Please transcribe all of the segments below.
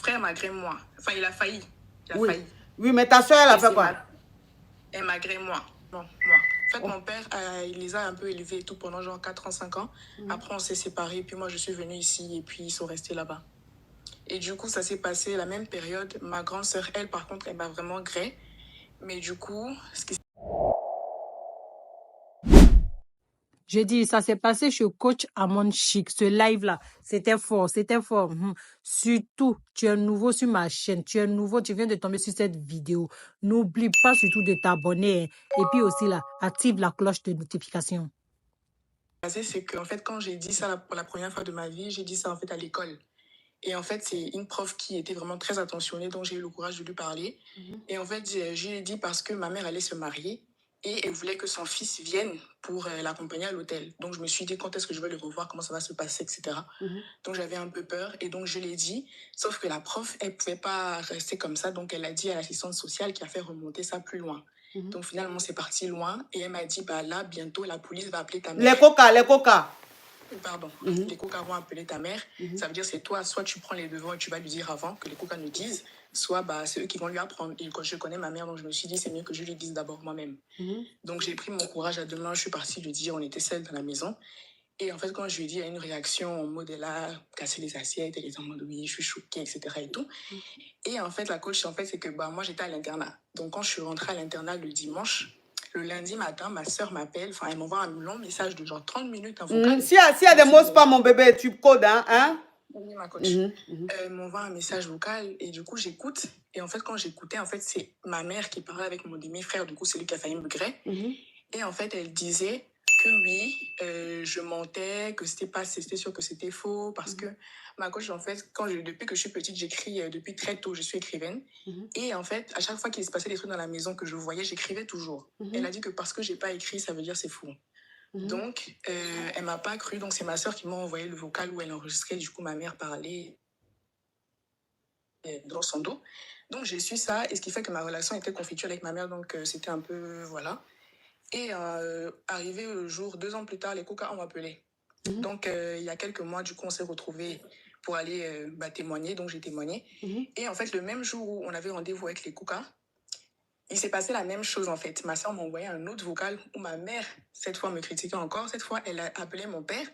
frère malgré moi. Enfin, il a failli. Oui, mais ta soeur, elle a fait quoi? Et malgré moi. Bon, moi. En fait, mon père, il les a un peu élevés et tout pendant genre 4 ans, 5 ans. Après, on s'est séparés. Puis moi, je suis venue ici et puis ils sont restés là-bas. Et du coup, ça s'est passé la même période. Ma grande sœur, elle, par contre, elle m'a vraiment gré. Mais du coup, ce qui J'ai dit, ça s'est passé chez Coach Amon Chic. Ce live-là, c'était fort, c'était fort. Surtout, tu es nouveau sur ma chaîne. Tu es nouveau, tu viens de tomber sur cette vidéo. N'oublie pas surtout de t'abonner. Et puis aussi, là, active la cloche de notification. c'est qu'en fait, quand j'ai dit ça pour la première fois de ma vie, j'ai dit ça en fait à l'école. Et en fait, c'est une prof qui était vraiment très attentionnée, donc j'ai eu le courage de lui parler. Et en fait, j'ai dit parce que ma mère allait se marier et elle voulait que son fils vienne pour l'accompagner à l'hôtel. Donc je me suis dit quand est-ce que je vais le revoir, comment ça va se passer, etc. Donc j'avais un peu peur et donc je l'ai dit. Sauf que la prof, elle ne pouvait pas rester comme ça, donc elle a dit à l'assistante sociale qui a fait remonter ça plus loin. Donc finalement, c'est parti loin et elle m'a dit, bah là, bientôt, la police va appeler ta mère. Les coca. Pardon, les coca vont appeler ta mère. Ça veut dire c'est toi, soit tu prends les devants et tu vas lui dire avant que les coca nous disent, soit bah, c'est eux qui vont lui apprendre. Et quand je connais ma mère, donc je me suis dit c'est mieux que je lui dise d'abord moi-même. Donc j'ai pris mon courage à deux mains, je suis partie lui dire, on était seuls dans la maison. Et en fait, quand je lui ai dit, il y a une réaction en mode elle a cassé les assiettes, elle était en mode oui, je suis choquée, etc. et tout. Et en fait, la coach, en fait, c'est que bah, moi j'étais à l'internat. Donc quand je suis rentrée à l'internat le dimanche, le lundi matin, ma soeur m'appelle, enfin, elle m'envoie un long message de genre 30 minutes en vocal. S'il y a des mots pas mon bébé, tu codes, hein? Oui, ma coach. Elle m'envoie un message vocal et du coup, j'écoute. Et en fait, quand j'écoutais, en fait, c'est ma mère qui parlait avec mon demi-frère. Du coup, c'est lui qui a failli me gré. Et en fait, elle disait que oui, je mentais, que c'était sûr que c'était faux parce que ma coach, en fait, depuis que je suis petite, j'écris depuis très tôt, je suis écrivaine. Et en fait, à chaque fois qu'il se passait des trucs dans la maison que je voyais, j'écrivais toujours. Elle a dit que parce que j'ai pas écrit, ça veut dire c'est fou. Donc, elle m'a pas cru. Donc, c'est ma soeur qui m'a envoyé le vocal où elle enregistrait. Du coup, ma mère parlait dans son dos. Donc, j'ai su ça. Et ce qui fait que ma relation était conflictuelle avec ma mère. Donc, c'était un peu... Voilà. Et arrivé le jour, 2 ans plus tard, les coca ont appelé. Donc, il y a quelques mois, du coup, on s'est retrouvés pour aller témoigner. Donc, j'ai témoigné. Et en fait, le même jour où on avait rendez-vous avec les coca, il s'est passé la même chose, en fait. Ma soeur m'a envoyé un autre vocal où ma mère, cette fois, me critiquait encore. Cette fois, elle a appelé mon père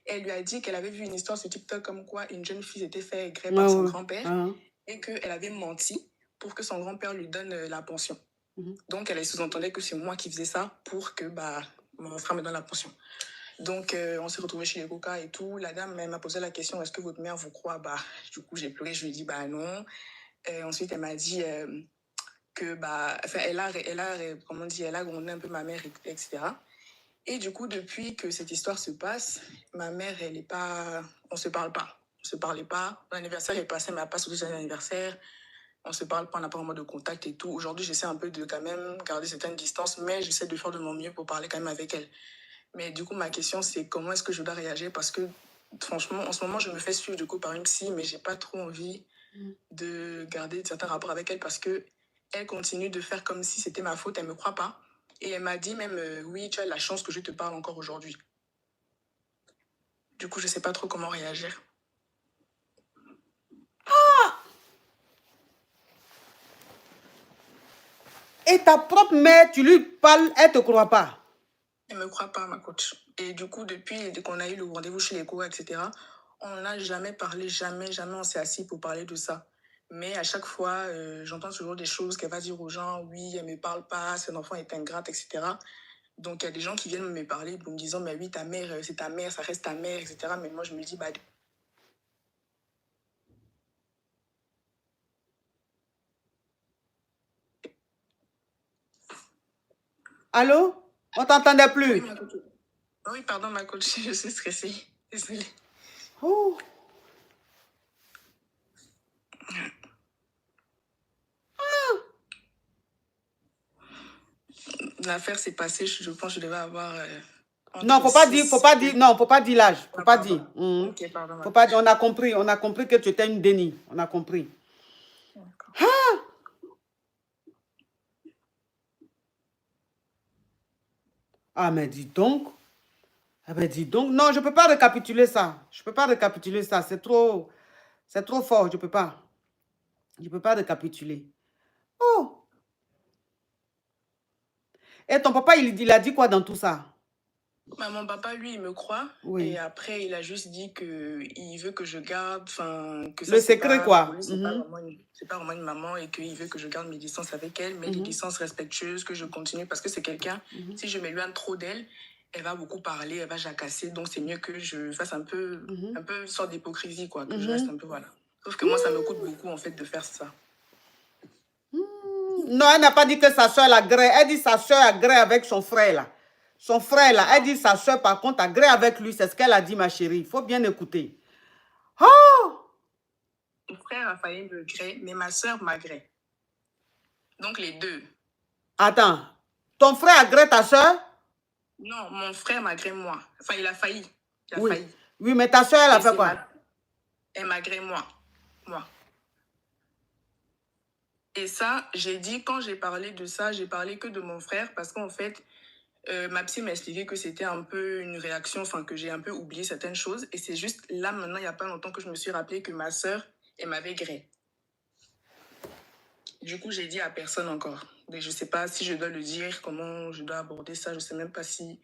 et elle lui a dit qu'elle avait vu une histoire sur TikTok comme quoi une jeune fille était fait gré par son grand-père et qu'elle avait menti pour que son grand-père lui donne la pension. Donc, elle sous-entendait que c'est moi qui faisais ça pour que mon frère me donne la pension. Donc, on s'est retrouvés chez les coca et tout. La dame m'a posé la question, est-ce que votre mère vous croit? Du coup, j'ai pleuré, je lui ai dit, non. Ensuite, elle m'a dit... que elle a grondé un peu ma mère, etc. Et du coup, depuis que cette histoire se passe, ma mère, on se parle pas. On se parlait pas. L'anniversaire est passé, mais elle n'a pas sauté son anniversaire. On se parle pas, on n'a pas vraiment de contact et tout. Aujourd'hui, j'essaie un peu de quand même garder certaines distances, mais j'essaie de faire de mon mieux pour parler quand même avec elle. Mais du coup, ma question, c'est comment est-ce que je dois réagir? Parce que franchement, en ce moment, je me fais suivre du coup par une psy, mais j'ai pas trop envie de garder certains rapports avec elle parce que elle continue de faire comme si c'était ma faute, elle me croit pas. Et elle m'a dit même, oui, tu as la chance que je te parle encore aujourd'hui. Du coup, je sais pas trop comment réagir. Et ta propre mère, tu lui parles, elle te croit pas? Elle me croit pas, ma coach. Et du coup, depuis qu'on a eu le rendez-vous chez les cours, etc., on n'a jamais parlé, jamais on s'est assis pour parler de ça. Mais à chaque fois, j'entends toujours des choses qu'elle va dire aux gens, oui, elle me parle pas, son enfant est ingrate, etc. Donc, il y a des gens qui viennent me parler en me disant, mais oui, ta mère, c'est ta mère, ça reste ta mère, etc. Mais moi, je me dis, Allô? On t'entendait plus? Oui, pardon, ma coach, je suis stressée. Désolée. Oh. L'affaire s'est passée, je pense que je devais avoir... non, faut pas dire l'âge. Faut pas dire. Ok, pardon. Faut pas dire. On a compris que tu étais une dénie. On a compris. Ah, mais dis donc. Ah, ben dis donc. Non, je peux pas récapituler ça. Je peux pas récapituler ça. C'est trop fort. Je peux pas. Je ne peux pas récapituler. Oh! Et ton papa, il a dit quoi dans tout ça? Bah, mon papa, lui, il me croit. Oui. Et après, il a juste dit qu'il veut que je garde, enfin, que ça, Le c'est secret, pas, quoi. pour lui, c'est pas vraiment une maman et qu'il veut que je garde mes distances avec elle, mais des distances respectueuses, que je continue parce que c'est quelqu'un, si je m'éloigne trop d'elle, elle va beaucoup parler, elle va jacasser, donc c'est mieux que je fasse un peu une sorte d'hypocrisie, quoi, que je reste un peu, voilà. Sauf que moi, ça me coûte beaucoup, en fait, de faire ça. Non, elle n'a pas dit que sa soeur l'agrée. Elle dit sa soeur agrée avec son frère, là. Son frère, là. Elle dit sa soeur, par contre, agrée avec lui. C'est ce qu'elle a dit, ma chérie. Il faut bien écouter. Oh! Mon frère a failli me gré, mais ma soeur m'agrée. Donc, les deux. Attends. Ton frère agrée ta soeur? Non, mon frère m'agrée moi. Enfin, il a failli. Il a Oui. failli. Oui, mais ta soeur, elle a Et fait c'est quoi? Elle m'agrée moi. Moi. Et ça, j'ai dit, quand j'ai parlé de ça, j'ai parlé que de mon frère parce qu'en fait, ma psy m'a expliqué que c'était un peu une réaction, enfin, que j'ai un peu oublié certaines choses. Et c'est juste là, maintenant, il n'y a pas longtemps que je me suis rappelé que ma sœur, elle m'avait gré. Du coup, j'ai dit à personne encore. Mais je ne sais pas si je dois le dire, comment je dois aborder ça. Je ne sais même pas si...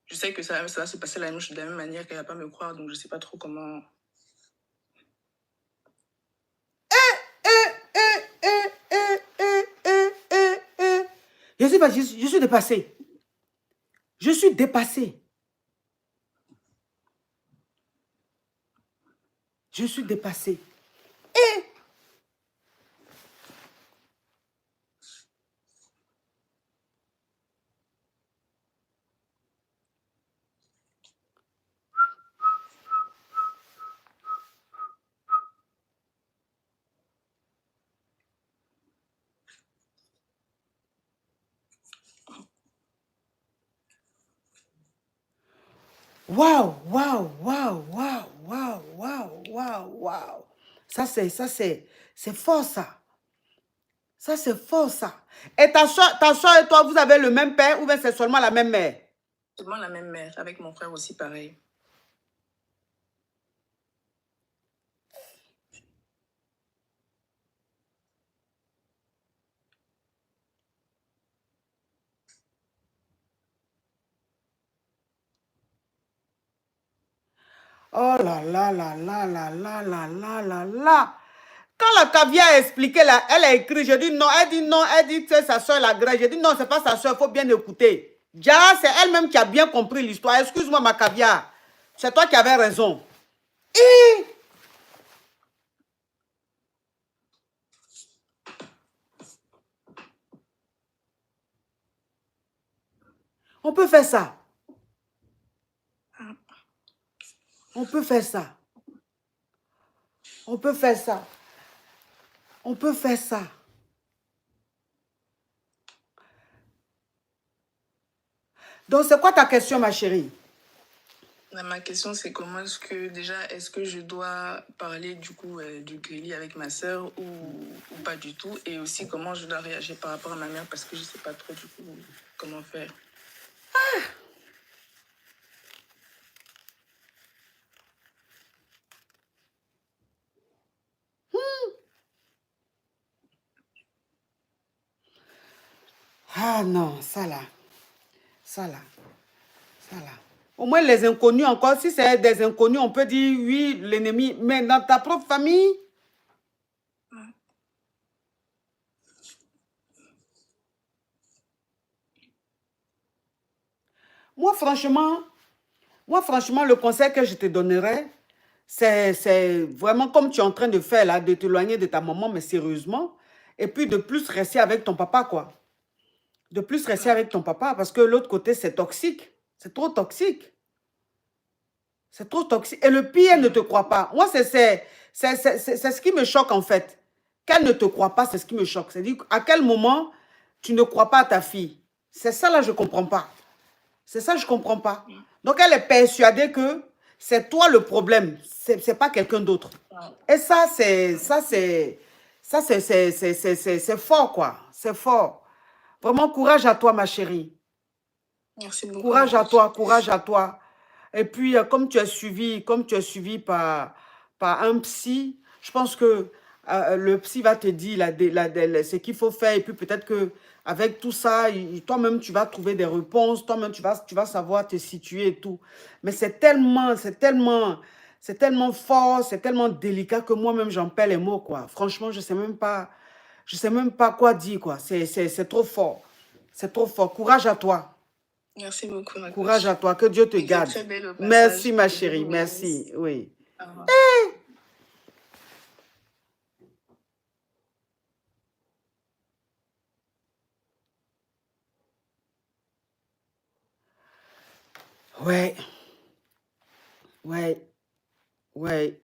Je sais que ça va se passer de la même manière qu'elle ne va pas me croire, donc je ne sais pas trop comment... Je suis dépassée. Je suis dépassée. Je suis dépassée. Et waouh, waouh, waouh, waouh, waouh, waouh, waouh, waouh. Ça, c'est fort, ça. Ça, c'est fort, ça. Et ta soeur et toi, vous avez le même père ou bien c'est seulement la même mère? Seulement la même mère, avec mon frère aussi pareil. Oh là là là là là là là là là là. Quand la caviar a expliqué, là, elle a écrit, je dis non, elle dit que c'est sa soeur la graine. Je dis non, c'est pas sa soeur, il faut bien écouter. Déjà, c'est elle-même qui a bien compris l'histoire. Excuse-moi, ma caviar. C'est toi qui avais raison. Et on peut faire ça. On peut faire ça. On peut faire ça. On peut faire ça. Donc, c'est quoi ta question, ma chérie? Ma question, c'est comment est-ce que je dois parler du coup du grély avec ma sœur ou pas du tout? Et aussi, comment je dois réagir par rapport à ma mère parce que je ne sais pas trop du coup comment faire. Ah non, ça là. Ça là. Ça là. Au moins, les inconnus encore, si c'est des inconnus, on peut dire oui, l'ennemi. Mais dans ta propre famille, moi, franchement, le conseil que je te donnerais, c'est vraiment comme tu es en train de faire là, de t'éloigner de ta maman, mais sérieusement. Et puis de plus rester avec ton papa, quoi. De plus rester avec ton papa, parce que l'autre côté, c'est toxique. C'est trop toxique. C'est trop toxique. Et le pire, elle ne te croit pas. Moi, c'est ce qui me choque, en fait. Qu'elle ne te croit pas, c'est ce qui me choque. C'est-à-dire, à quel moment tu ne crois pas à ta fille? C'est ça, là, je ne comprends pas. C'est ça, je ne comprends pas. Donc, elle est persuadée que c'est toi le problème. Ce n'est pas quelqu'un d'autre. Et ça, c'est fort, quoi. C'est fort. Vraiment, courage à toi, ma chérie. Merci beaucoup. Courage à toi, courage à toi. Et puis, comme tu es suivi par un psy, je pense que le psy va te dire ce qu'il faut faire. Et puis peut-être que avec tout ça, toi-même, tu vas trouver des réponses. Toi-même, tu vas savoir te situer et tout. Mais c'est tellement fort, c'est tellement délicat que moi-même, j'en perds les mots, quoi. Franchement, je sais même pas quoi dire, quoi. C'est trop fort. C'est trop fort. Courage à toi. Merci beaucoup, ma Courage à coach. toi. Que Dieu te Et c'est garde. très belle au Merci, passage. ma Que Dieu chérie. vous Merci. bénisse. Oui. Au revoir. Ouais. Ouais. Ouais.